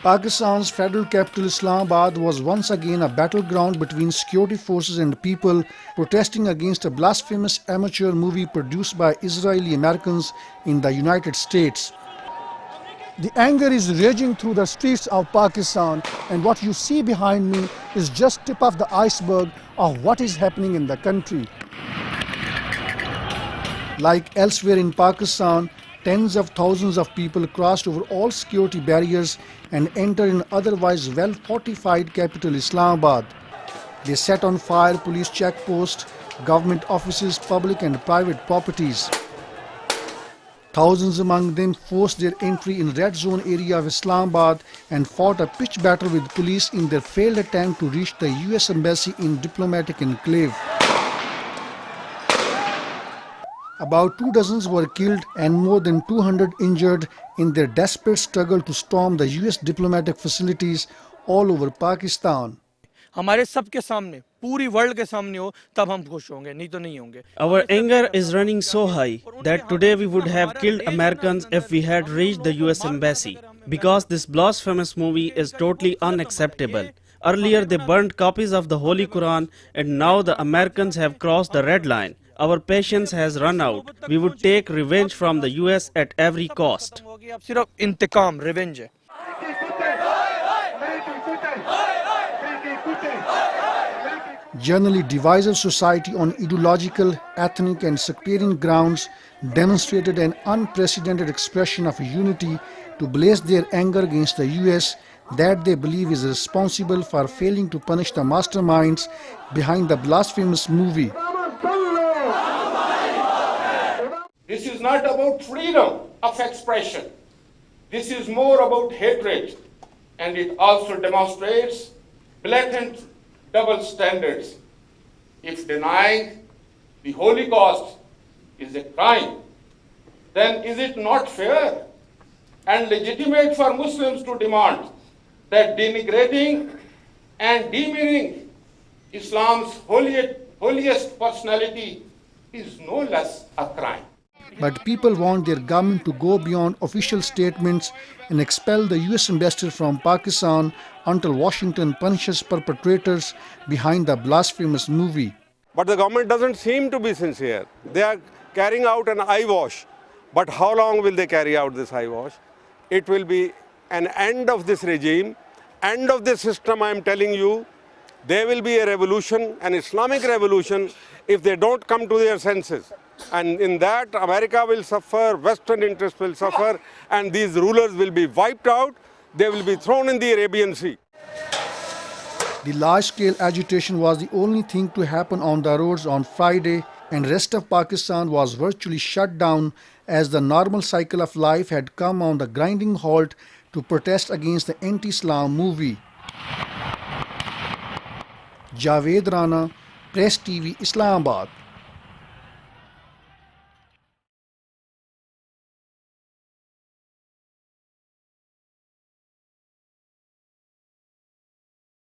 Pakistan's federal capital Islamabad was once again a battleground between security forces and people protesting against a blasphemous amateur movie produced by Israeli Americans in the United States. The anger is raging through the streets of Pakistan, and what you see behind me is just tip of the iceberg of what is happening in the country. Like elsewhere in Pakistan, tens of thousands of people crossed over all security barriers and entered an otherwise well-fortified capital Islamabad. They set on fire police checkposts, government offices, public and private properties. Thousands among them forced their entry in red zone area of Islamabad and fought a pitched battle with police in their failed attempt to reach the US Embassy in diplomatic enclave. About 2 dozens were killed and more than 200 injured in their desperate struggle to storm the US diplomatic facilities all over Pakistan. हमारे सबके सामने पूरी world के सामने हो तब हम खुश होंगे नहीं तो नहीं होंगे. Our anger is running so high that today we would have killed Americans if we had reached the US Embassy, because this blasphemous movie is totally unacceptable. Earlier they burned copies of the Holy Quran, and now the Americans have crossed the red line. Our patience has run out. We would take revenge from the US at every cost. अब सिर्फ इंतकाम revenge है. Generally divisive society on ideological, ethnic and sectarian grounds demonstrated an unprecedented expression of unity to blaze their anger against the US that they believe is responsible for failing to punish the masterminds behind the blasphemous movie. This is not about freedom of expression. This is more about hatred, and it also demonstrates blatant double standards. If denying the Holocaust is a crime, then is it not fair and legitimate for Muslims to demand that denigrating and demeaning Islam's holiest personality is no less a crime? But people want their government to go beyond official statements and expel the US ambassador from Pakistan until Washington punishes perpetrators behind the blasphemous movie. But the government doesn't seem to be sincere. They are carrying out an eyewash. But how long will they carry out this eyewash? It will be an end of this regime, end of this system, I am telling you. There will be a revolution, an Islamic revolution, if they don't come to their senses. And in that, America will suffer, Western interests will suffer, and these rulers will be wiped out. They will be thrown in the Arabian Sea. The large-scale agitation was the only thing to happen on the roads on Friday, and rest of Pakistan was virtually shut down as the normal cycle of life had come on the grinding halt to protest against the anti-Islam movie. Javed Rana, Press TV, Islamabad.